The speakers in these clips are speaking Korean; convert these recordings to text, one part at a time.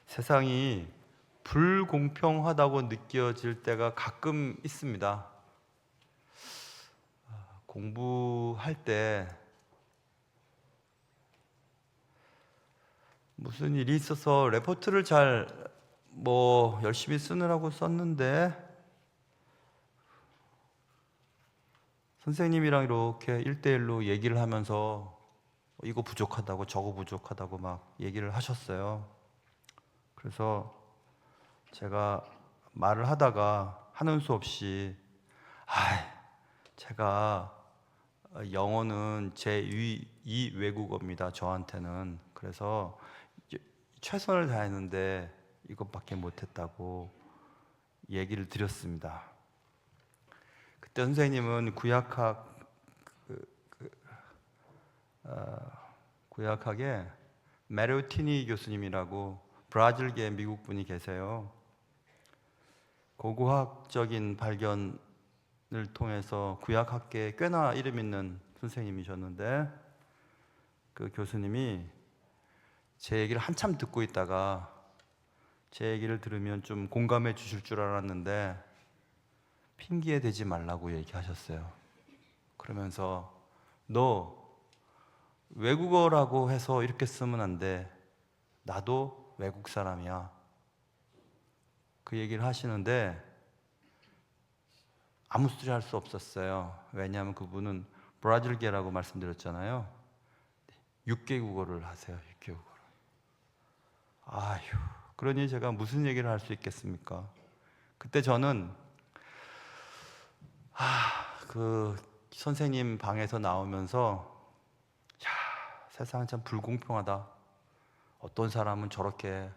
세상이 불공평하다고 느껴질 때가 가끔 있습니다. 공부할 때 무슨 일이 있어서 레포트를 열심히 쓰느라고 썼는데 선생님이랑 이렇게 1대1로 얘기를 하면서 이거 부족하다고 저거 부족하다고 막 얘기를 하셨어요. 그래서 제가 말을 하다가 하는 수 없이 제가 영어는 제2 외국어입니다. 저한테는. 그래서 최선을 다했는데 이것밖에 못했다고 얘기를 드렸습니다. 그때 선생님은 구약학에 메로티니 교수님이라고 브라질계 미국 분이 계세요. 고고학적인 발견을 통해서 구약학계에 꽤나 이름 있는 선생님이셨는데, 그 교수님이 제 얘기를 한참 듣고 있다가 제 얘기를 들으면 좀 공감해 주실 줄 알았는데 핑계 대지 말라고 얘기하셨어요. 그러면서 너 외국어라고 해서 이렇게 쓰면 안 돼. 나도 외국 사람이야. 그 얘기를 하시는데 아무 소리 할 수 없었어요. 왜냐하면 그분은 브라질계라고 말씀드렸잖아요. 6개 국어를 하세요. 6개 국어를. 그러니 제가 무슨 얘기를 할 수 있겠습니까? 그때 저는 그 선생님 방에서 나오면서 세상은 참 불공평하다. 어떤 사람은 저렇게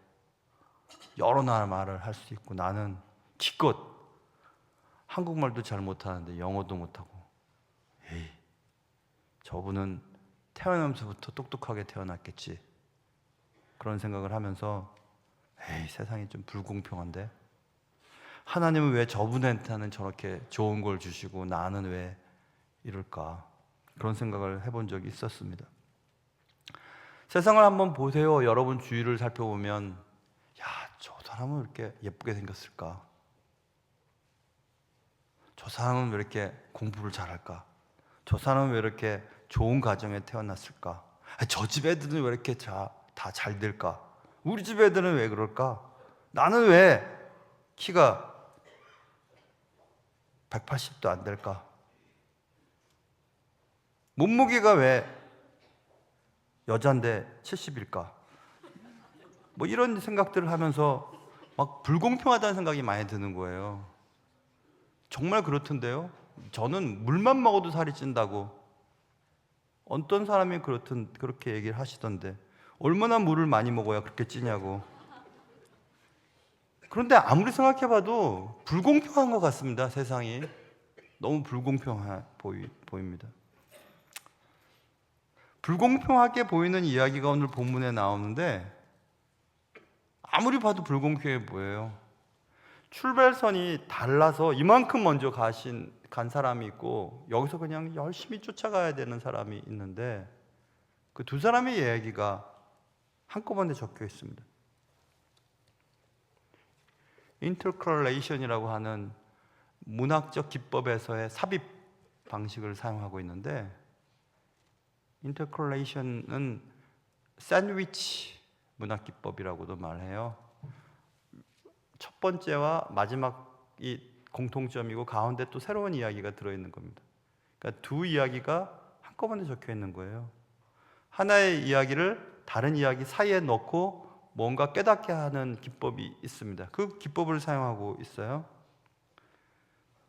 여러 나라 말을 할 수 있고 나는 기껏 한국말도 잘 못하는데 영어도 못하고, 저분은 태어나면서부터 똑똑하게 태어났겠지. 그런 생각을 하면서 세상이 좀 불공평한데 하나님은 왜 저분한테는 저렇게 좋은 걸 주시고 나는 왜 이럴까? 그런 생각을 해본 적이 있었습니다. 세상을 한번 보세요. 여러분 주위를 살펴보면 저 사람은 왜 이렇게 예쁘게 생겼을까? 저 사람은 왜 이렇게 공부를 잘할까? 저 사람은 왜 이렇게 좋은 가정에 태어났을까? 저 집 애들은 왜 이렇게 다 잘 될까? 우리 집 애들은 왜 그럴까? 나는 왜 키가 180도 안 될까? 몸무게가 왜 여잔데 70일까? 이런 생각들을 하면서 막 불공평하다는 생각이 많이 드는 거예요. 정말 그렇던데요. 저는 물만 먹어도 살이 찐다고 어떤 사람이 그렇게 얘기를 하시던데, 얼마나 물을 많이 먹어야 그렇게 찌냐고. 그런데 아무리 생각해봐도 불공평한 것 같습니다. 세상이 너무 불공평해 보입니다. 불공평하게 보이는 이야기가 오늘 본문에 나오는데 아무리 봐도 불공평해 보여요. 출발선이 달라서 이만큼 먼저 간 사람이 있고 여기서 그냥 열심히 쫓아가야 되는 사람이 있는데 그 두 사람의 이야기가 한꺼번에 적혀 있습니다. 인터컬레이션이라고 하는 문학적 기법에서의 삽입 방식을 사용하고 있는데, 인터컬레이션은 샌드위치 문학 기법이라고도 말해요. 첫 번째와 마지막이 공통점이고 가운데 또 새로운 이야기가 들어있는 겁니다. 그러니까 두 이야기가 한꺼번에 적혀 있는 거예요. 하나의 이야기를 다른 이야기 사이에 넣고 뭔가 깨닫게 하는 기법이 있습니다. 그 기법을 사용하고 있어요.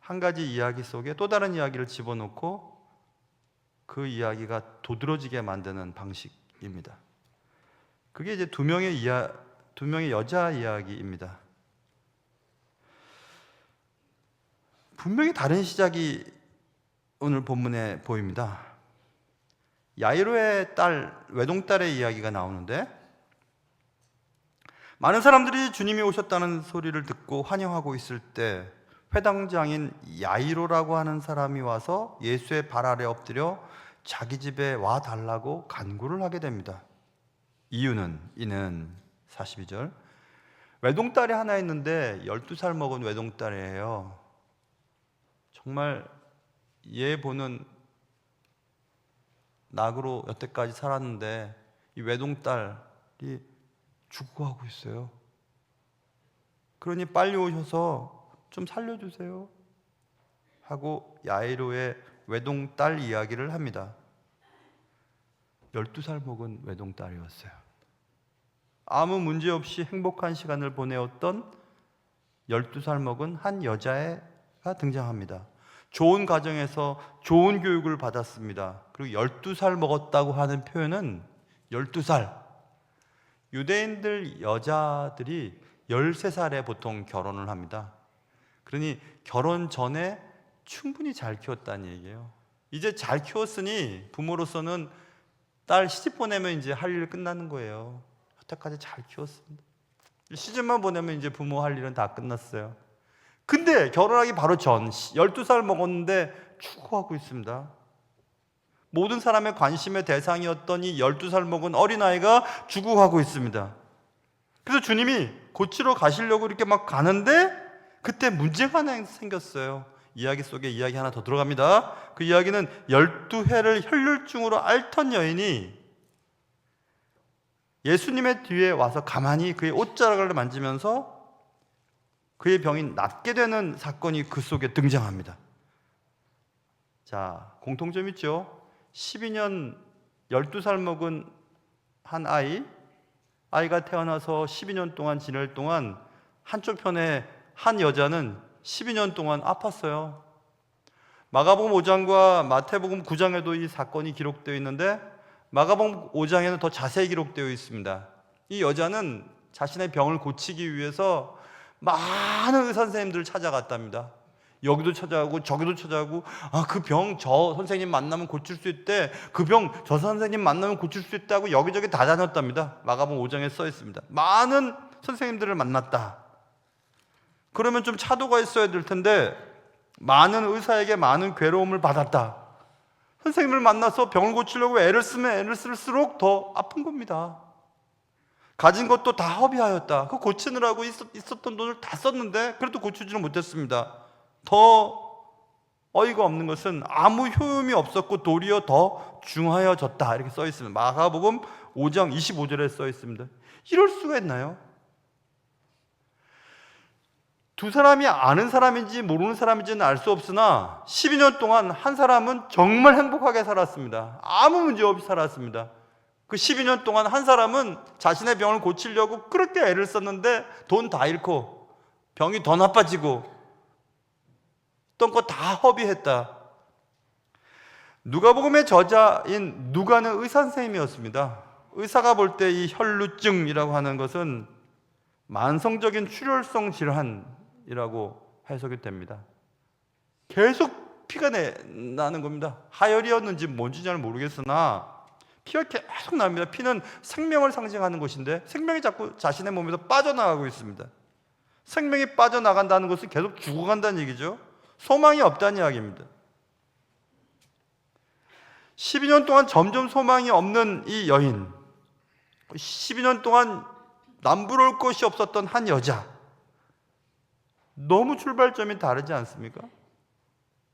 한 가지 이야기 속에 또 다른 이야기를 집어넣고 그 이야기가 도드라지게 만드는 방식입니다. 그게 이제 두 명의 여자 이야기입니다. 분명히 다른 시작이 오늘 본문에 보입니다. 야이로의 외동딸의 이야기가 나오는데, 많은 사람들이 주님이 오셨다는 소리를 듣고 환영하고 있을 때 회당장인 야이로라고 하는 사람이 와서 예수의 발 아래 엎드려 자기 집에 와 달라고 간구를 하게 됩니다. 이는 42절, 외동딸이 하나 있는데 12살 먹은 외동딸이에요. 정말 얘 보는 낙으로 여태까지 살았는데 이 외동딸이 죽어가고 있어요. 그러니 빨리 오셔서 좀 살려주세요 하고 야이로의 외동딸 이야기를 합니다. 12살 먹은 외동딸이었어요. 아무 문제 없이 행복한 시간을 보내었던 12살 먹은 한 여자가 등장합니다. 좋은 가정에서 좋은 교육을 받았습니다. 그리고 12살 먹었다고 하는 표현은 12살. 유대인들 여자들이 13살에 보통 결혼을 합니다. 그러니 결혼 전에 충분히 잘 키웠다는 얘기예요. 이제 잘 키웠으니 부모로서는 딸 시집 보내면 이제 할 일 끝나는 거예요. 여태까지 잘 키웠습니다. 시집만 보내면 이제 부모 할 일은 다 끝났어요. 근데 결혼하기 바로 전 12살 먹었는데 추구하고 있습니다. 모든 사람의 관심의 대상이었던 이 12살 먹은 어린아이가 죽어가고 있습니다. 그래서 주님이 고치러 가시려고 이렇게 막 가는데 그때 문제가 하나 생겼어요. 이야기 속에 이야기 하나 더 들어갑니다. 그 이야기는 12해를 혈류증으로 앓던 여인이 예수님의 뒤에 와서 가만히 그의 옷자락을 만지면서 그의 병이 낫게 되는 사건이 그 속에 등장합니다. 자, 공통점 있죠? 12년 12살 먹은 한 아이가 태어나서 12년 동안 지낼 동안 한쪽 편에 한 여자는 12년 동안 아팠어요. 마가복음 5장과 마태복음 9장에도 이 사건이 기록되어 있는데 마가복음 5장에는 더 자세히 기록되어 있습니다. 이 여자는 자신의 병을 고치기 위해서 많은 의사 선생님들을 찾아갔답니다. 여기도 찾아가고 저기도 찾아가고, 그 병 저 선생님 만나면 고칠 수 있대, 그 병 저 선생님 만나면 고칠 수 있다고 여기저기 다 다녔답니다. 마가복음 5장에 써 있습니다. 많은 선생님들을 만났다. 그러면 좀 차도가 있어야 될 텐데 많은 의사에게 많은 괴로움을 받았다. 선생님을 만나서 병을 고치려고 애를 쓰면 애를 쓸수록 더 아픈 겁니다. 가진 것도 다 허비하였다. 그 고치느라고 있었던 돈을 다 썼는데 그래도 고치지는 못했습니다. 더 어이가 없는 것은 아무 효험이 없었고 도리어 더 중하여졌다, 이렇게 써 있습니다. 마가복음 5장 25절에 써 있습니다. 이럴 수가 있나요? 두 사람이 아는 사람인지 모르는 사람인지는 알 수 없으나 12년 동안 한 사람은 정말 행복하게 살았습니다. 아무 문제 없이 살았습니다. 그 12년 동안 한 사람은 자신의 병을 고치려고 그렇게 애를 썼는데 돈 다 잃고 병이 더 나빠지고 있던 거 다 허비했다. 누가복음의 저자인 누가는 의사 선생님이었습니다. 의사가 볼 때 이 혈루증이라고 하는 것은 만성적인 출혈성 질환이라고 해석이 됩니다. 계속 피가 나는 겁니다. 하혈이었는지 뭔지 잘 모르겠으나 피가 계속 납니다. 피는 생명을 상징하는 것인데 생명이 자꾸 자신의 몸에서 빠져나가고 있습니다. 생명이 빠져나간다는 것은 계속 죽어간다는 얘기죠. 소망이 없다는 이야기입니다. 12년 동안 점점 소망이 없는 이 여인, 12년 동안 남부러울 것이 없었던 한 여자, 너무 출발점이 다르지 않습니까?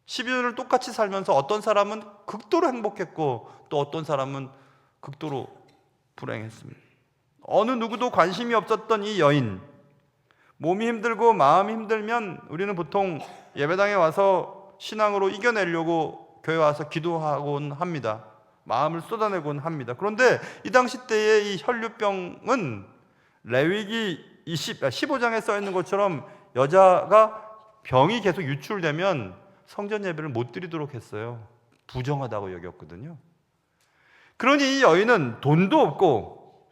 12년을 똑같이 살면서 어떤 사람은 극도로 행복했고 또 어떤 사람은 극도로 불행했습니다. 어느 누구도 관심이 없었던 이 여인, 몸이 힘들고 마음이 힘들면 우리는 보통 예배당에 와서 신앙으로 이겨내려고 교회 와서 기도하곤 합니다. 마음을 쏟아내곤 합니다. 그런데 이 당시 때의 이 혈류병은 레위기 15장에 써 있는 것처럼 여자가 병이 계속 유출되면 성전 예배를 못 드리도록 했어요. 부정하다고 여겼거든요. 그러니 이 여인은 돈도 없고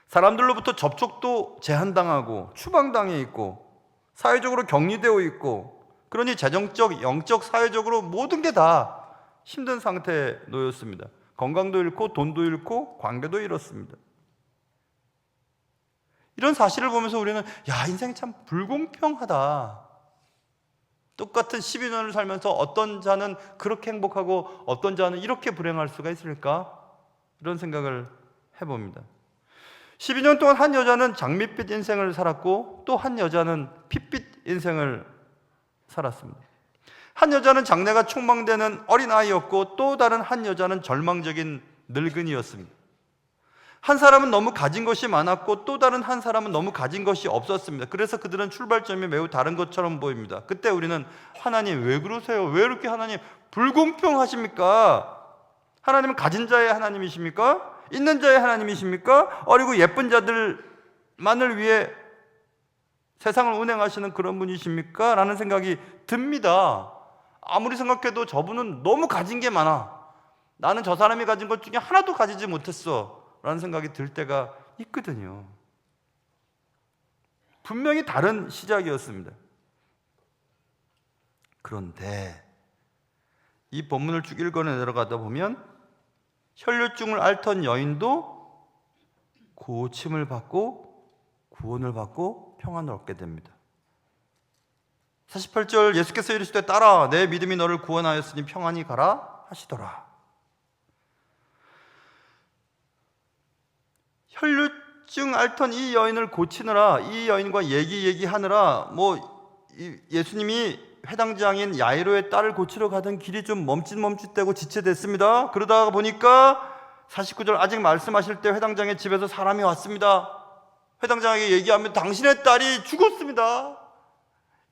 사람들로부터 접촉도 제한당하고 추방당해 있고 사회적으로 격리되어 있고, 그러니 재정적, 영적, 사회적으로 모든 게 다 힘든 상태에 놓였습니다. 건강도 잃고 돈도 잃고 관계도 잃었습니다. 이런 사실을 보면서 우리는 인생이 참 불공평하다, 똑같은 12년을 살면서 어떤 자는 그렇게 행복하고 어떤 자는 이렇게 불행할 수가 있을까? 이런 생각을 해봅니다. 12년 동안 한 여자는 장밋빛 인생을 살았고 또 한 여자는 핏빛 인생을 살았습니다. 한 여자는 장래가 촉망되는 어린아이였고 또 다른 한 여자는 절망적인 늙은이였습니다. 한 사람은 너무 가진 것이 많았고 또 다른 한 사람은 너무 가진 것이 없었습니다. 그래서 그들은 출발점이 매우 다른 것처럼 보입니다. 그때 우리는 하나님 왜 그러세요? 왜 이렇게 하나님 불공평하십니까? 하나님은 가진 자의 하나님이십니까? 있는 자의 하나님이십니까? 어리고 예쁜 자들만을 위해 세상을 운행하시는 그런 분이십니까? 라는 생각이 듭니다. 아무리 생각해도 저분은 너무 가진 게 많아. 나는 저 사람이 가진 것 중에 하나도 가지지 못했어. 라는 생각이 들 때가 있거든요. 분명히 다른 시작이었습니다. 그런데 이 본문을 쭉 읽어 내려가다 보면 혈류증을 앓던 여인도 고침을 받고 구원을 받고 평안을 얻게 됩니다. 48절 예수께서 이르시되 딸아 내 믿음이 너를 구원하였으니 평안히 가라 하시더라. 혈류증 앓던 이 여인을 고치느라 이 여인과 얘기하느라 예수님이 회당장인 야이로의 딸을 고치러 가던 길이 좀 멈칫멈칫대고 지체됐습니다. 그러다가 보니까 49절 아직 말씀하실 때 회당장의 집에서 사람이 왔습니다. 회당장에게 얘기하면 당신의 딸이 죽었습니다.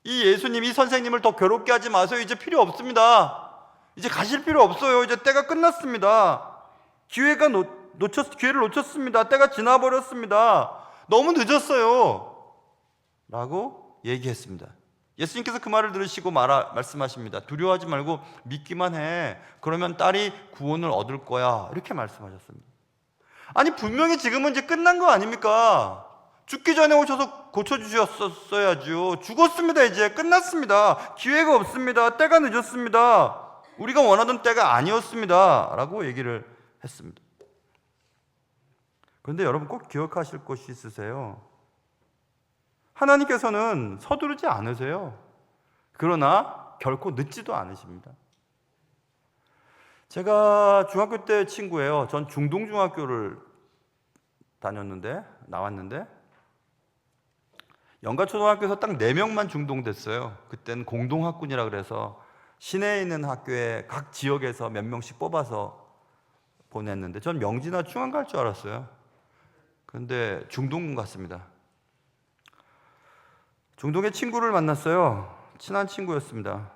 이 예수님, 이 선생님을 더 괴롭게 하지 마세요. 이제 필요 없습니다. 이제 가실 필요 없어요. 이제 때가 끝났습니다. 기회를 놓쳤습니다. 때가 지나버렸습니다. 너무 늦었어요. 라고 얘기했습니다. 예수님께서 그 말을 들으시고 말씀하십니다. 두려워하지 말고 믿기만 해. 그러면 딸이 구원을 얻을 거야. 이렇게 말씀하셨습니다. 아니 분명히 지금은 이제 끝난 거 아닙니까? 죽기 전에 오셔서 고쳐주셨어야죠. 죽었습니다. 이제 끝났습니다. 기회가 없습니다. 때가 늦었습니다. 우리가 원하던 때가 아니었습니다. 라고 얘기를 했습니다. 그런데 여러분 꼭 기억하실 것이 있으세요. 하나님께서는 서두르지 않으세요. 그러나 결코 늦지도 않으십니다. 제가 중학교 때 친구예요. 전 중동중학교를 나왔는데 영가초등학교에서 딱 4명만 중동됐어요. 그때는 공동학군이라 그래서 시내에 있는 학교에 각 지역에서 몇 명씩 뽑아서 보냈는데 전 명지나 중앙 갈 줄 알았어요. 그런데 중동 갔습니다. 중동에 친구를 만났어요. 친한 친구였습니다.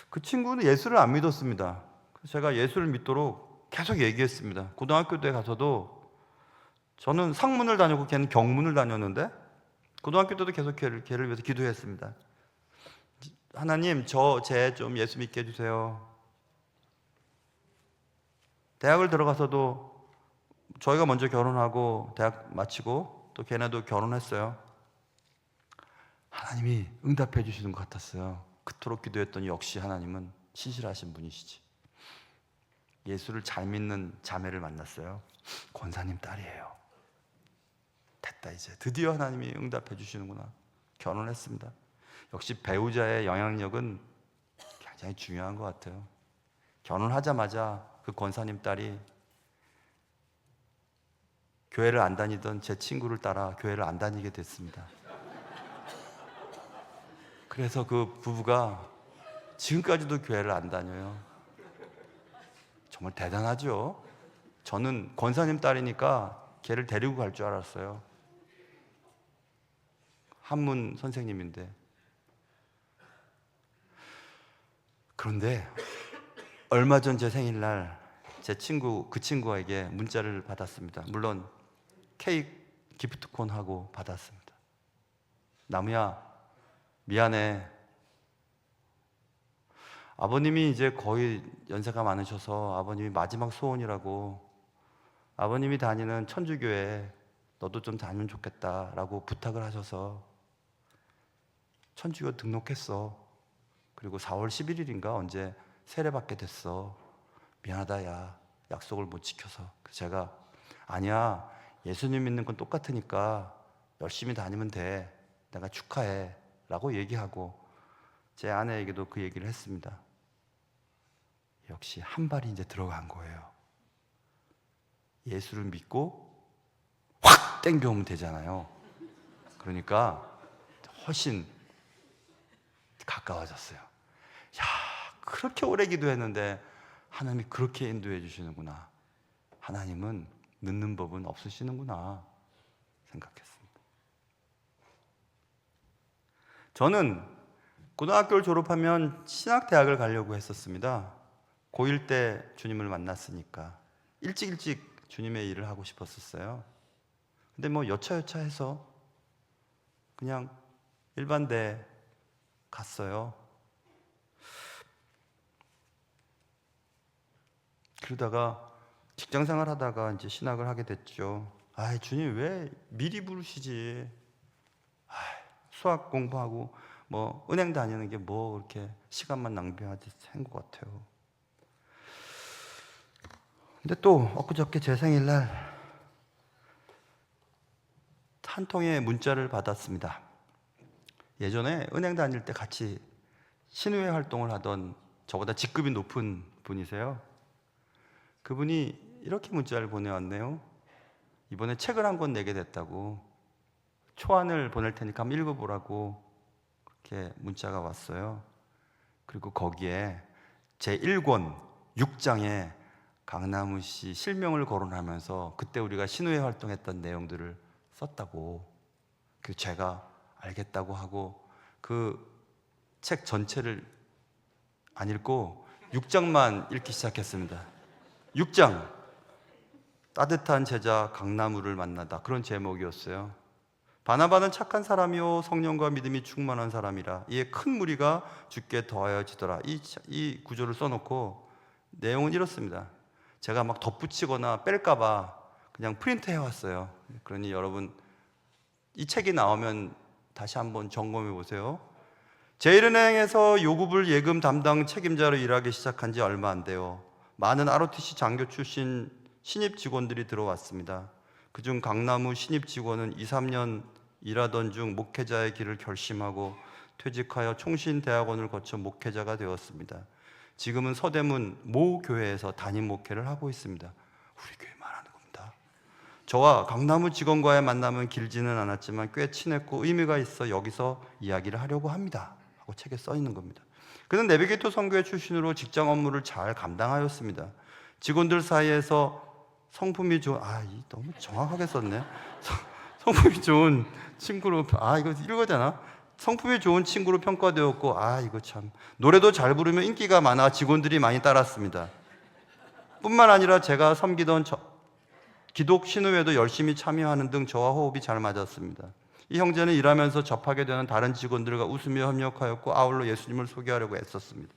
그 친구는 예수를 안 믿었습니다. 그래서 제가 예수를 믿도록 계속 얘기했습니다. 고등학교 때 가서도 저는 상문을 다녔고 걔는 경문을 다녔는데 고등학교 때도 계속 걔를 위해서 기도했습니다. 하나님 쟤 좀 예수 믿게 해주세요. 대학을 들어가서도 저희가 먼저 결혼하고 대학 마치고 또 걔네도 결혼했어요. 하나님이 응답해 주시는 것 같았어요. 그토록 기도했더니 역시 하나님은 신실하신 분이시지. 예수를 잘 믿는 자매를 만났어요. 권사님 딸이에요. 됐다 이제 드디어 하나님이 응답해 주시는구나. 결혼했습니다. 역시 배우자의 영향력은 굉장히 중요한 것 같아요. 결혼하자마자 그 권사님 딸이 교회를 안 다니던 제 친구를 따라 교회를 안 다니게 됐습니다. 그래서 그 부부가 지금까지도 교회를 안 다녀요. 정말 대단하죠. 저는 권사님 딸이니까 걔를 데리고 갈 줄 알았어요. 한문 선생님인데. 그런데 얼마 전 제 생일날 그 친구에게 문자를 받았습니다. 물론 케이크 기프트콘하고 받았습니다. 나무야 미안해. 아버님이 이제 거의 연세가 많으셔서 아버님이 마지막 소원이라고 아버님이 다니는 천주교에 너도 좀 다니면 좋겠다라고 부탁을 하셔서 천주교 등록했어. 그리고 4월 11일인가 언제 세례받게 됐어. 미안하다 야. 약속을 못 지켜서. 제가 아니야. 예수님 믿는 건 똑같으니까 열심히 다니면 돼. 내가 축하해. 라고 얘기하고 제 아내에게도 그 얘기를 했습니다. 역시 한 발이 이제 들어간 거예요. 예수를 믿고 확 땡겨오면 되잖아요. 그러니까 훨씬 가까워졌어요. 야, 그렇게 오래 기도했는데 하나님이 그렇게 인도해 주시는구나. 하나님은 늦는 법은 없으시는구나 생각했습니다. 저는 고등학교를 졸업하면 신학대학을 가려고 했었습니다. 고1 때 주님을 만났으니까 일찍 주님의 일을 하고 싶었었어요. 근데 뭐 여차여차해서 그냥 일반대 갔어요. 그러다가 직장생활 하다가 이제 신학을 하게 됐죠. 아, 주님 왜 미리 부르시지? 수학 공부하고 뭐 은행 다니는 게 뭐 이렇게 시간만 낭비하지 한 것 같아요. 근데 또 엊그저께 제 생일날 한 통의 문자를 받았습니다. 예전에 은행 다닐 때 같이 신우회 활동을 하던 저보다 직급이 높은 분이세요. 그분이 이렇게 문자를 보내왔네요. 이번에 책을 한 권 내게 됐다고, 초안을 보낼 테니까 한번 읽어보라고 그렇게 문자가 왔어요. 그리고 거기에 제 1권 6장에 강남우 씨 실명을 거론하면서 그때 우리가 신우회 활동했던 내용들을 썼다고. 그 제가 알겠다고 하고 그 책 전체를 안 읽고 6장만 읽기 시작했습니다. 6장, 따뜻한 제자 강나무를 만나다, 그런 제목이었어요. 바나바는 착한 사람이요 성령과 믿음이 충만한 사람이라 이에 큰 무리가 주께 더하여지더라. 이 구조를 써놓고 내용은 이렇습니다. 제가 막 덧붙이거나 뺄까봐 그냥 프린트 해왔어요. 그러니 여러분 이 책이 나오면 다시 한번 점검해 보세요. 제1은행에서 요구불 예금 담당 책임자로 일하기 시작한 지 얼마 안 돼요. 많은 ROTC 장교 출신 신입 직원들이 들어왔습니다. 그중 강나무 신입 직원은 2, 3년 일하던 중 목회자의 길을 결심하고 퇴직하여 총신대학원을 거쳐 목회자가 되었습니다. 지금은 서대문 모 교회에서 담임 목회를 하고 있습니다. 우리 교회 말하는 겁니다. 저와 강나무 직원과의 만남은 길지는 않았지만 꽤 친했고 의미가 있어 여기서 이야기를 하려고 합니다 하고 책에 써 있는 겁니다. 그는 내비게이터 선교회 출신으로 직장 업무를 잘 감당하였습니다. 직원들 사이에서 성품이 좋은, 너무 정확하게 썼네. 성품이 좋은 친구로, 이거 이거잖아. 성품이 좋은 친구로 평가되었고, 이거 참 노래도 잘 부르면 인기가 많아 직원들이 많이 따랐습니다. 뿐만 아니라 제가 섬기던 기독 신우회도 열심히 참여하는 등 저와 호흡이 잘 맞았습니다. 이 형제는 일하면서 접하게 되는 다른 직원들과 웃으며 협력하였고 아울러 예수님을 소개하려고 애썼습니다.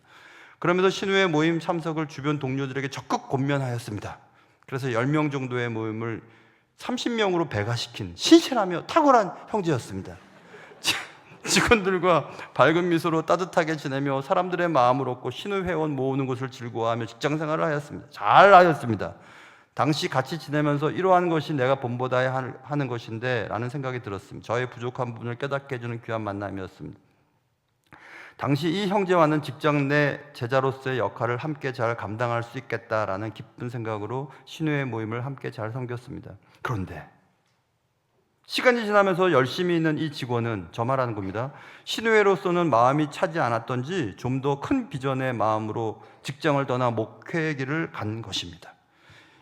그러면서 신우회 모임 참석을 주변 동료들에게 적극 권면하였습니다. 그래서 10명 정도의 모임을 30명으로 배가시킨 신실하며 탁월한 형제였습니다. 직원들과 밝은 미소로 따뜻하게 지내며 사람들의 마음을 얻고 신우회원 모으는 것을 즐거워하며 직장생활을 하였습니다. 잘 하였습니다. 당시 같이 지내면서 이러한 것이 내가 본보다 하는 것인데 라는 생각이 들었습니다. 저의 부족한 부분을 깨닫게 해주는 귀한 만남이었습니다. 당시 이 형제와는 직장 내 제자로서의 역할을 함께 잘 감당할 수 있겠다라는 기쁜 생각으로 신우회 모임을 함께 잘 섬겼습니다. 그런데 시간이 지나면서 열심히 있는 이 직원은, 저 말하는 겁니다, 신우회로서는 마음이 차지 않았던지 좀 더 큰 비전의 마음으로 직장을 떠나 목회의 길을 간 것입니다.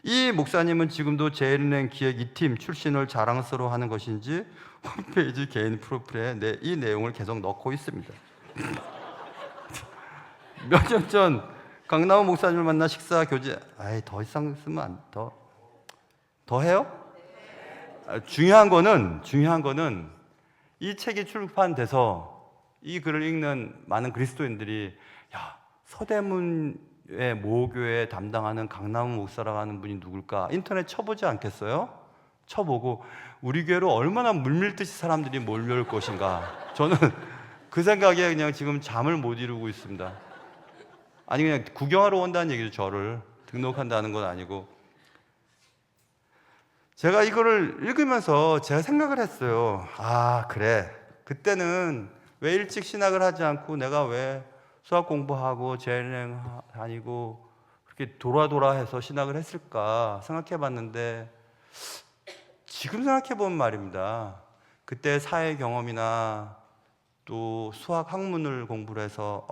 이 목사님은 지금도 제1은행 기획 2팀 출신을 자랑스러워하는 것인지 홈페이지 개인 프로필에 이 내용을 계속 넣고 있습니다. 몇 년 전 강나무 목사님을 만나 식사 교제, 더 이상 쓰면 더 해요? 중요한 거는 이 책이 출판돼서 이 글을 읽는 많은 그리스도인들이 서대문의 모교회 담당하는 강나무 목사라고 하는 분이 누굴까 인터넷 쳐보지 않겠어요? 쳐보고 우리 교회로 얼마나 물밀듯이 사람들이 몰려올 것인가. 저는 그 생각에 그냥 지금 잠을 못 이루고 있습니다. 아니 그냥 구경하러 온다는 얘기죠. 저를 등록한다는 건 아니고. 제가 이거를 읽으면서 제가 생각을 했어요. 그래, 그때는 왜 일찍 신학을 하지 않고 내가 왜 수학 공부하고 재은행 다니고 그렇게 돌아 해서 신학을 했을까 생각해 봤는데, 지금 생각해 보면 말입니다. 그때 사회 경험이나 또 수학 학문을 공부를 해서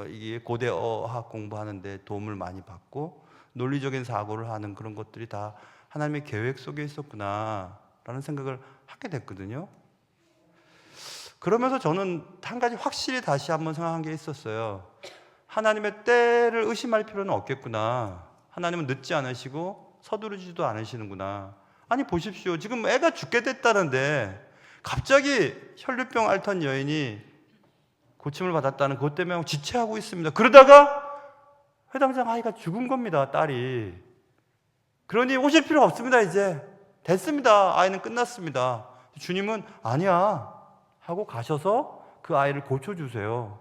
이게 고대 어학 공부하는데 도움을 많이 받고 논리적인 사고를 하는 그런 것들이 다 하나님의 계획 속에 있었구나라는 생각을 하게 됐거든요. 그러면서 저는 한 가지 확실히 다시 한번 생각한 게 있었어요. 하나님의 때를 의심할 필요는 없겠구나. 하나님은 늦지 않으시고 서두르지도 않으시는구나. 아니 보십시오. 지금 애가 죽게 됐다는데 갑자기 혈류병 앓던 여인이 고침을 받았다는 그것 때문에 지체하고 있습니다. 그러다가 회당장 아이가 죽은 겁니다. 딸이. 그러니 오실 필요 없습니다. 이제 됐습니다. 아이는 끝났습니다. 주님은 아니야 하고 가셔서 그 아이를 고쳐주세요.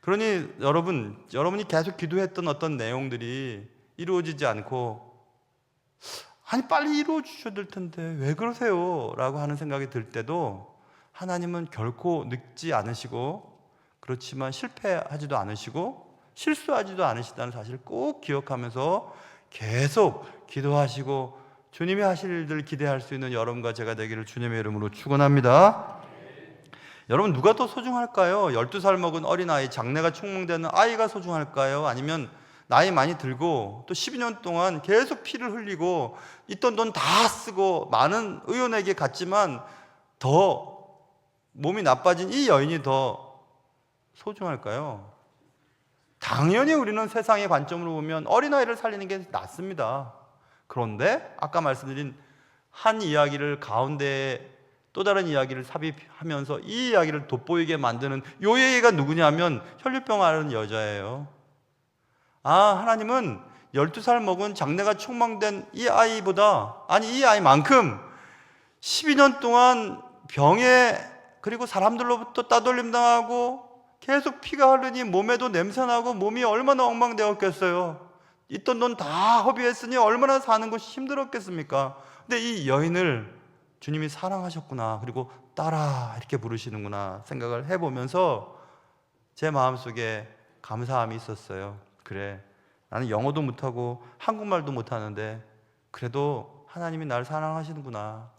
그러니 여러분이 계속 기도했던 어떤 내용들이 이루어지지 않고, 아니 빨리 이루어 주셔야 될 텐데 왜 그러세요? 라고 하는 생각이 들 때도 하나님은 결코 늙지 않으시고, 그렇지만 실패하지도 않으시고 실수하지도 않으시다는 사실을 꼭 기억하면서 계속 기도하시고 주님이 하실 일들을 기대할 수 있는 여러분과 제가 되기를 주님의 이름으로 축원합니다. 여러분, 누가 더 소중할까요? 12살 먹은 어린아이, 장래가 촉망되는 아이가 소중할까요? 아니면 나이 많이 들고 또 12년 동안 계속 피를 흘리고 있던 돈 다 쓰고 많은 의원에게 갔지만 더 몸이 나빠진 이 여인이 더 소중할까요? 당연히 우리는 세상의 관점으로 보면 어린아이를 살리는 게 낫습니다. 그런데 아까 말씀드린 한 이야기를 가운데 또 다른 이야기를 삽입하면서 이 이야기를 돋보이게 만드는 요 얘기가 누구냐면 혈류병 앓은 여자예요. 하나님은 12살 먹은 장래가 촉망된 이 아이보다, 아니 이 아이만큼 12년 동안 병에, 그리고 사람들로부터 따돌림 당하고 계속 피가 흐르니 몸에도 냄새나고 몸이 얼마나 엉망되었겠어요. 있던 돈 다 허비했으니 얼마나 사는 것이 힘들었겠습니까? 근데 이 여인을 주님이 사랑하셨구나, 그리고 딸아 이렇게 부르시는구나 생각을 해보면서 제 마음속에 감사함이 있었어요. 그래, 나는 영어도 못하고 한국말도 못하는데 그래도 하나님이 나를 사랑하시는구나.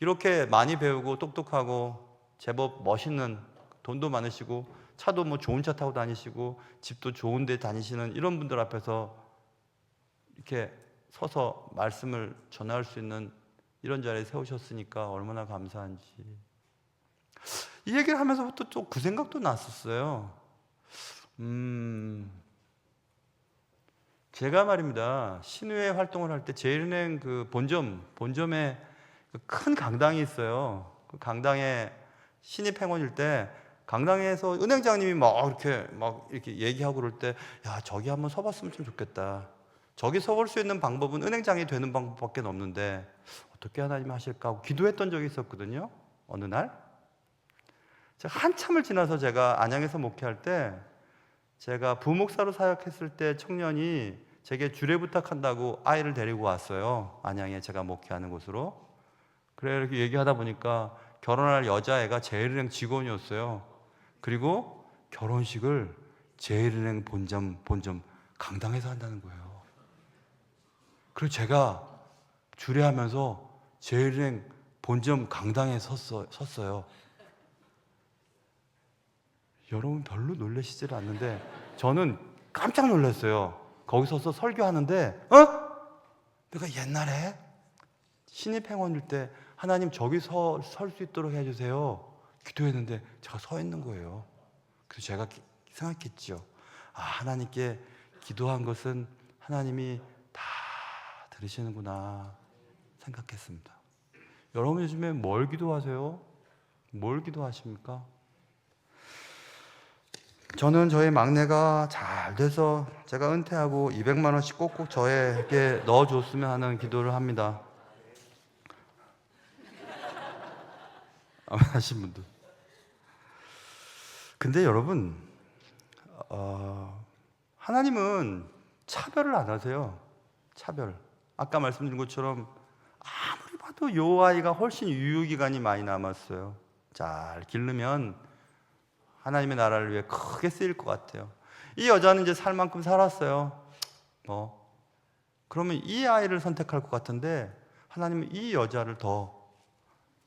이렇게 많이 배우고 똑똑하고 제법 멋있는, 돈도 많으시고 차도 뭐 좋은 차 타고 다니시고 집도 좋은 데 다니시는 이런 분들 앞에서 이렇게 서서 말씀을 전할 수 있는 이런 자리에 세우셨으니까 얼마나 감사한지. 이 얘기를 하면서부터 또 그 생각도 났었어요. 제가 말입니다, 신의회 활동을 할 때 제일은행 그 본점에 큰 강당이 있어요. 그 강당에 신입 행원일 때 강당에서 은행장님이 막 이렇게 얘기하고 그럴 때, 야 저기 한번 서봤으면 좀 좋겠다. 저기 서볼 수 있는 방법은 은행장이 되는 방법밖에 없는데 어떻게 하나님 하실까 하고 기도했던 적이 있었거든요. 어느 날 제가 한참을 지나서 제가 안양에서 목회할 때, 제가 부목사로 사역했을 때 청년이 제게 주례 부탁한다고 아이를 데리고 왔어요. 안양에 제가 목회하는 곳으로. 그래 이렇게 얘기하다 보니까 결혼할 여자애가 제일은행 직원이었어요. 그리고 결혼식을 제일은행 본점 강당에서 한다는 거예요. 그리고 제가 주례하면서 제일은행 본점 강당에 섰어요. 여러분 별로 놀라시질 않는데 저는 깜짝 놀랐어요. 거기 서서 설교하는데 내가 옛날에 신입 행원일 때 하나님 저기 설 수 있도록 해주세요 기도했는데 제가 서 있는 거예요. 그래서 제가 생각했죠. 하나님께 기도한 것은 하나님이 다 들으시는구나 생각했습니다. 여러분 요즘에 뭘 기도하세요? 뭘 기도하십니까? 저는 저희 막내가 잘 돼서 제가 은퇴하고 200만 원씩 꼭꼭 저에게 넣어줬으면 하는 기도를 합니다. 하신 분들. 근데 여러분, 하나님은 차별을 안 하세요. 차별. 아까 말씀드린 것처럼 아무리 봐도 요 아이가 훨씬 유효기간이 많이 남았어요. 잘 기르면 하나님의 나라를 위해 크게 쓰일 것 같아요. 이 여자는 이제 살 만큼 살았어요. 그러면 이 아이를 선택할 것 같은데 하나님은 이 여자를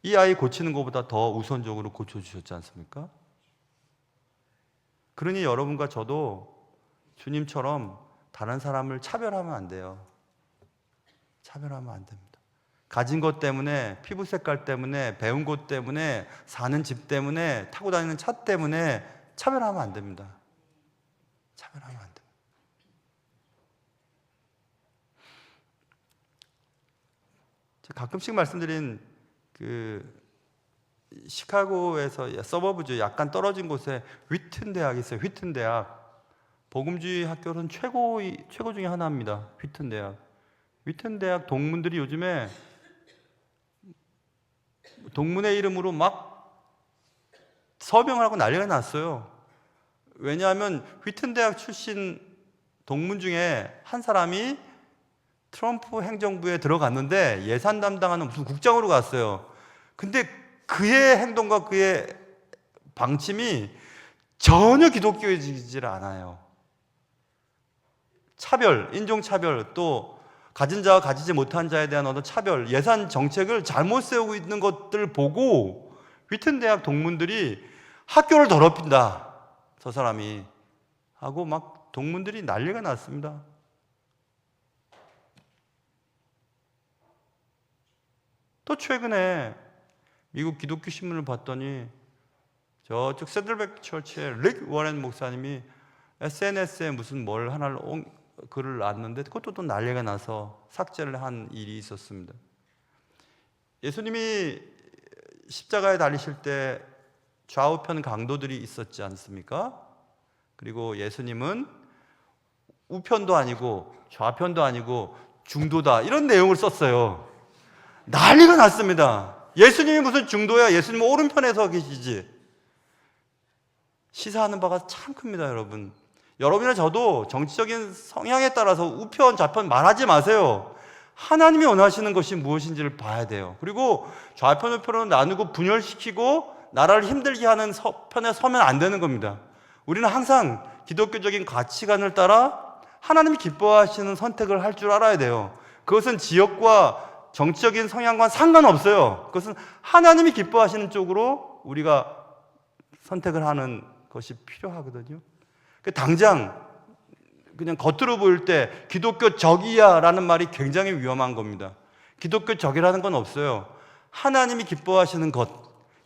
이 아이 고치는 것보다 더 우선적으로 고쳐주셨지 않습니까? 그러니 여러분과 저도 주님처럼 다른 사람을 차별하면 안 돼요. 차별하면 안 됩니다. 가진 것 때문에, 피부 색깔 때문에, 배운 것 때문에, 사는 집 때문에, 타고 다니는 차 때문에 차별하면 안 됩니다. 차별하면 안 됩니다. 제가 가끔씩 말씀드린 시카고에서 서버브죠. 약간 떨어진 곳에 휘튼 대학이 있어요. 휘튼 대학. 복음주의 학교는 최고 중에 하나입니다. 휘튼 대학. 휘튼 대학 동문들이 요즘에 동문의 이름으로 막 서명을 하고 난리가 났어요. 왜냐하면 휘튼 대학 출신 동문 중에 한 사람이 트럼프 행정부에 들어갔는데 예산 담당하는 무슨 국장으로 갔어요. 근데 그의 행동과 그의 방침이 전혀 기독교이지를 않아요. 차별, 인종차별, 또 가진 자와 가지지 못한 자에 대한 어떤 차별, 예산 정책을 잘못 세우고 있는 것들을 보고 휘튼 대학 동문들이 학교를 더럽힌다, 저 사람이 하고 막 동문들이 난리가 났습니다. 또 최근에 미국 기독교 신문을 봤더니 저쪽 세들백 처치의 릭 워렌 목사님이 SNS에 무슨 뭘 하나를 글을 놨는데 그것도 또 난리가 나서 삭제를 한 일이 있었습니다. 예수님이 십자가에 달리실 때 좌우편 강도들이 있었지 않습니까? 그리고 예수님은 우편도 아니고 좌편도 아니고 중도다, 이런 내용을 썼어요. 난리가 났습니다. 예수님이 무슨 중도야? 예수님은 오른편에 서 계시지. 시사하는 바가 참 큽니다, 여러분. 여러분이나 저도 정치적인 성향에 따라서 우편, 좌편 말하지 마세요. 하나님이 원하시는 것이 무엇인지를 봐야 돼요. 그리고 좌편, 우편으로 나누고 분열시키고 나라를 힘들게 하는 편에 서면 안 되는 겁니다. 우리는 항상 기독교적인 가치관을 따라 하나님이 기뻐하시는 선택을 할 줄 알아야 돼요. 그것은 지역과 정치적인 성향과 상관없어요. 그것은 하나님이 기뻐하시는 쪽으로 우리가 선택을 하는 것이 필요하거든요. 당장 그냥 겉으로 보일 때 기독교적이야 라는 말이 굉장히 위험한 겁니다. 기독교적이라는 건 없어요. 하나님이 기뻐하시는 것,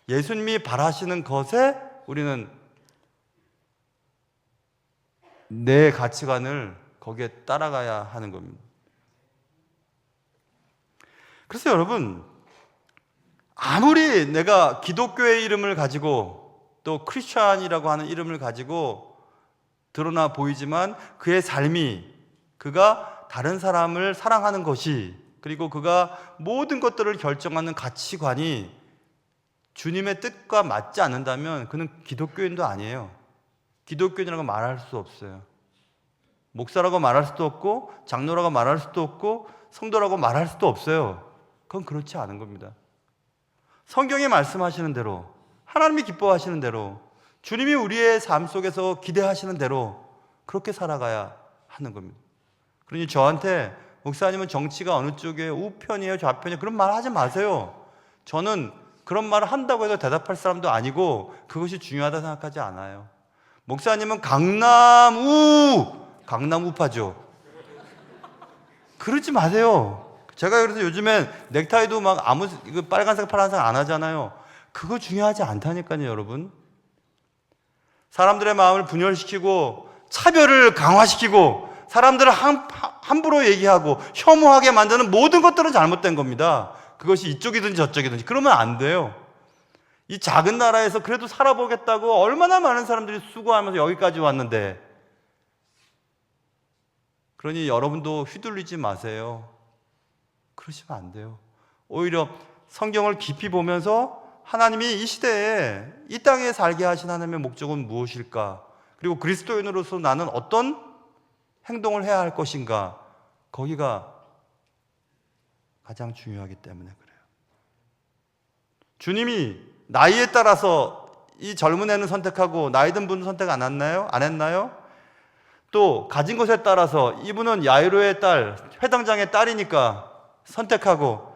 예수님이 바라시는 것에 우리는 내 가치관을 거기에 따라가야 하는 겁니다. 그래서 여러분, 아무리 내가 기독교의 이름을 가지고 또 크리스찬이라고 하는 이름을 가지고 드러나 보이지만 그의 삶이, 그가 다른 사람을 사랑하는 것이, 그리고 그가 모든 것들을 결정하는 가치관이 주님의 뜻과 맞지 않는다면 그는 기독교인도 아니에요. 기독교인이라고 말할 수 없어요. 목사라고 말할 수도 없고 장로라고 말할 수도 없고 성도라고 말할 수도 없어요. 그건 그렇지 않은 겁니다. 성경이 말씀하시는 대로, 하나님이 기뻐하시는 대로, 주님이 우리의 삶 속에서 기대하시는 대로 그렇게 살아가야 하는 겁니다. 그러니 저한테 목사님은 정치가 어느 쪽이에요? 우편이에요? 좌편이에요? 그런 말 하지 마세요. 저는 그런 말을 한다고 해서 대답할 사람도 아니고 그것이 중요하다 생각하지 않아요. 목사님은 강남우파죠. 그러지 마세요. 제가 그래서 요즘엔 넥타이도 막 이거 빨간색, 파란색 안 하잖아요. 그거 중요하지 않다니까요, 여러분. 사람들의 마음을 분열시키고 차별을 강화시키고 사람들을 함부로 얘기하고 혐오하게 만드는 모든 것들은 잘못된 겁니다. 그것이 이쪽이든지 저쪽이든지. 그러면 안 돼요. 이 작은 나라에서 그래도 살아보겠다고 얼마나 많은 사람들이 수고하면서 여기까지 왔는데, 그러니 여러분도 휘둘리지 마세요. 그러시면 안 돼요. 오히려 성경을 깊이 보면서 하나님이 이 시대에 이 땅에 살게 하신 하나님의 목적은 무엇일까? 그리고 그리스도인으로서 나는 어떤 행동을 해야 할 것인가? 거기가 가장 중요하기 때문에 그래요. 주님이 나이에 따라서 이 젊은 애는 선택하고 나이 든 분은 선택 안 했나요? 안 했나요? 또 가진 것에 따라서 이분은 야이로의 딸, 회당장의 딸이니까 선택하고,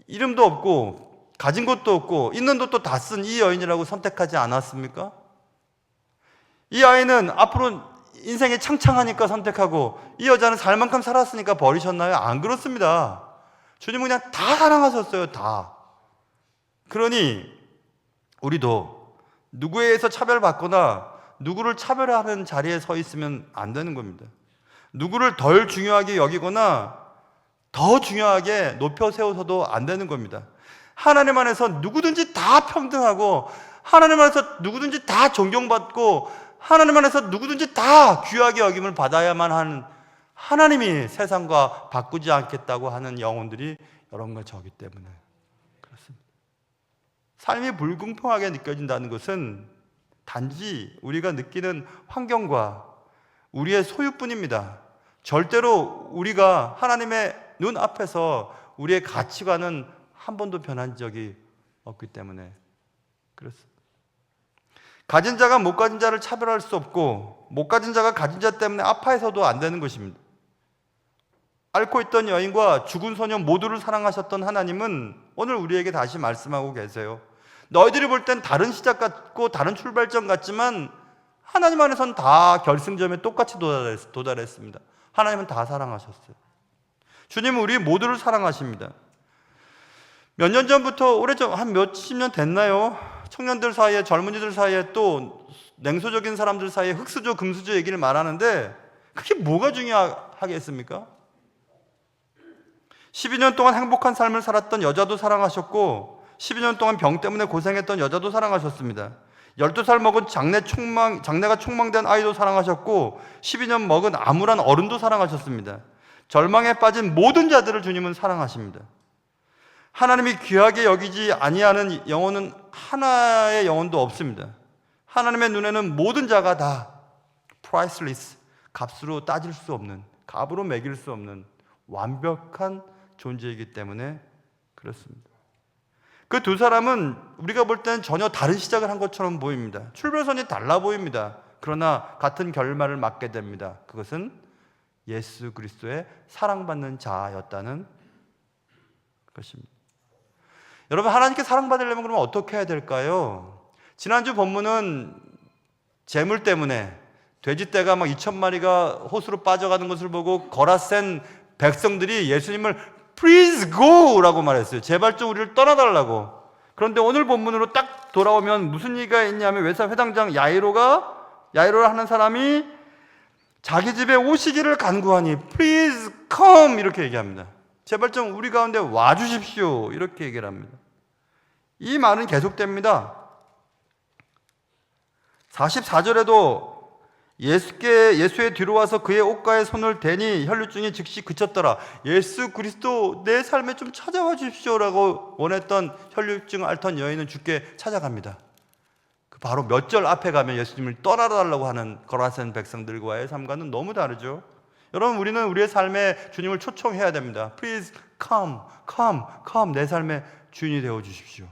이름도 없고 가진 것도 없고 있는 돈도 다 쓴 이 여인이라고 선택하지 않았습니까? 이 아이는 앞으로 인생이 창창하니까 선택하고, 이 여자는 살 만큼 살았으니까 버리셨나요? 안 그렇습니다. 주님은 그냥 다 사랑하셨어요. 다. 그러니 우리도 누구에 의해서 차별받거나 누구를 차별하는 자리에 서 있으면 안 되는 겁니다. 누구를 덜 중요하게 여기거나 더 중요하게 높여 세워서도 안 되는 겁니다. 하나님 안에서 누구든지 다 평등하고, 하나님 안에서 누구든지 다 존경받고, 하나님 안에서 누구든지 다 귀하게 여김을 받아야만 하는 하나님이 세상과 바꾸지 않겠다고 하는 영혼들이 여러분과 저기 때문에 그렇습니다. 삶이 불공평하게 느껴진다는 것은 단지 우리가 느끼는 환경과 우리의 소유뿐입니다. 절대로 우리가 하나님의 눈 앞에서 우리의 가치관은 한 번도 변한 적이 없기 때문에 그렇습니다. 가진 자가 못 가진 자를 차별할 수 없고, 못 가진 자가 가진 자 때문에 아파해서도 안 되는 것입니다. 앓고 있던 여인과 죽은 소년 모두를 사랑하셨던 하나님은 오늘 우리에게 다시 말씀하고 계세요. 너희들이 볼 땐 다른 시작 같고 다른 출발점 같지만 하나님 안에서는 다 결승점에 똑같이 도달했습니다. 하나님은 다 사랑하셨어요. 주님은 우리 모두를 사랑하십니다. 몇 년 전부터, 오래전 한 몇십 년 됐나요? 청년들 사이에, 젊은이들 사이에, 또 냉소적인 사람들 사이에 흙수저 금수저 얘기를 말하는데 그게 뭐가 중요하겠습니까? 12년 동안 행복한 삶을 살았던 여자도 사랑하셨고, 12년 동안 병 때문에 고생했던 여자도 사랑하셨습니다. 12살 먹은 장래가 촉망된 아이도 사랑하셨고, 12년 먹은 암울한 어른도 사랑하셨습니다. 절망에 빠진 모든 자들을 주님은 사랑하십니다. 하나님이 귀하게 여기지 아니하는 영혼은 하나의 영혼도 없습니다. 하나님의 눈에는 모든 자가 다 priceless, 값으로 따질 수 없는, 값으로 매길 수 없는 완벽한 존재이기 때문에 그렇습니다. 그 두 사람은 우리가 볼 때는 전혀 다른 시작을 한 것처럼 보입니다. 출발선이 달라 보입니다. 그러나 같은 결말을 맞게 됩니다. 그것은 예수 그리스도의 사랑받는 자였다는 것입니다. 여러분, 하나님께 사랑받으려면 그러면 어떻게 해야 될까요? 지난주 본문은 재물 때문에 돼지떼가 막 2,000마리가 호수로 빠져가는 것을 보고 거라센 백성들이 예수님을 Please go! 라고 말했어요. 제발 좀 우리를 떠나달라고. 그런데 오늘 본문으로 딱 돌아오면 무슨 얘기가 있냐면, 외사 회당장 야이로라 하는 사람이 자기 집에 오시기를 간구하니 Please come! 이렇게 얘기합니다. 제발 좀 우리 가운데 와주십시오. 이렇게 얘기를 합니다. 이 말은 계속됩니다. 44절에도 예수의 뒤로 와서 그의 옷가에 손을 대니 혈류증이 즉시 그쳤더라. 예수 그리스도 내 삶에 좀 찾아와 주십시오라고 원했던 혈류증 앓던 여인은 주께 찾아갑니다. 바로 몇 절 앞에 가면 예수님을 떠나달라고 하는 거라센 백성들과의 삶과는 너무 다르죠. 여러분, 우리는 우리의 삶에 주님을 초청해야 됩니다. Please come, come, come. 내 삶의 주인이 되어 주십시오.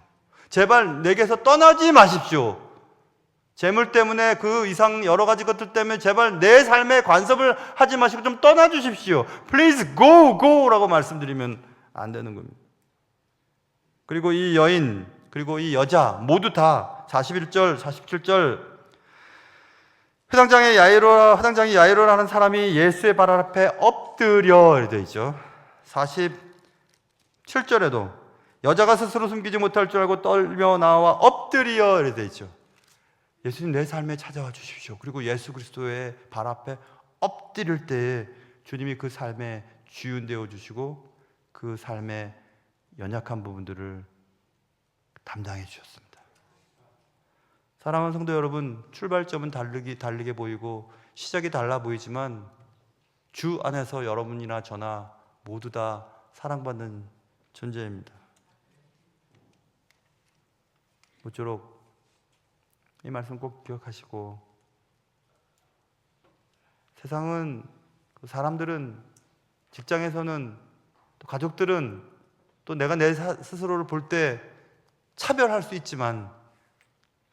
제발 내게서 떠나지 마십시오. 재물 때문에, 그 이상 여러 가지 것들 때문에 제발 내 삶에 간섭을 하지 마시고 좀 떠나 주십시오. Please go, go 라고 말씀드리면 안 되는 겁니다. 그리고 이 여인, 그리고 이 여자 모두 다 41절, 47절 회당장이 야이로라는 사람이 예수의 발 앞에 엎드려 이렇게 되어 있죠. 47절에도 여자가 스스로 숨기지 못할 줄 알고 떨며 나와 엎드려 이렇게 되어 있죠. 예수님 내 삶에 찾아와 주십시오. 그리고 예수 그리스도의 발 앞에 엎드릴 때에 주님이 그 삶에 주인 되어 주시고 그 삶의 연약한 부분들을 담당해 주셨습니다. 사랑하는 성도 여러분, 출발점은 다르게 보이고 시작이 달라 보이지만 주 안에서 여러분이나 저나 모두 다 사랑받는 존재입니다. 모쪼록 이 말씀 꼭 기억하시고, 세상은, 사람들은, 직장에서는, 또 가족들은, 또 내가 내 스스로를 볼 때 차별할 수 있지만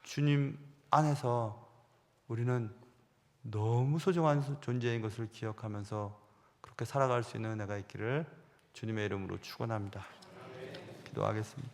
주님 안에서 우리는 너무 소중한 존재인 것을 기억하면서 그렇게 살아갈 수 있는 은혜가 있기를 주님의 이름으로 축원합니다. 기도하겠습니다.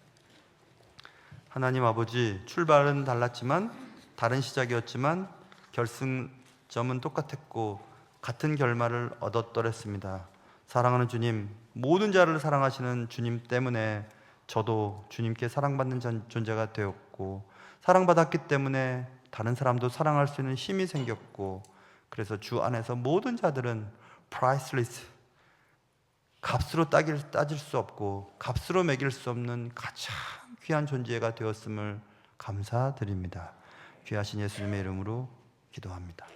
하나님 아버지, 출발은 달랐지만 다른 시작이었지만 결승점은 똑같았고 같은 결말을 얻었더랬습니다. 사랑하는 주님, 모든 자를 사랑하시는 주님 때문에 저도 주님께 사랑받는 존재가 되었고, 사랑받았기 때문에 다른 사람도 사랑할 수 있는 힘이 생겼고, 그래서 주 안에서 모든 자들은 priceless, 값으로 따질 수 없고 값으로 매길 수 없는 가장 귀한 존재가 되었음을 감사드립니다. 귀하신 예수님의 이름으로 기도합니다.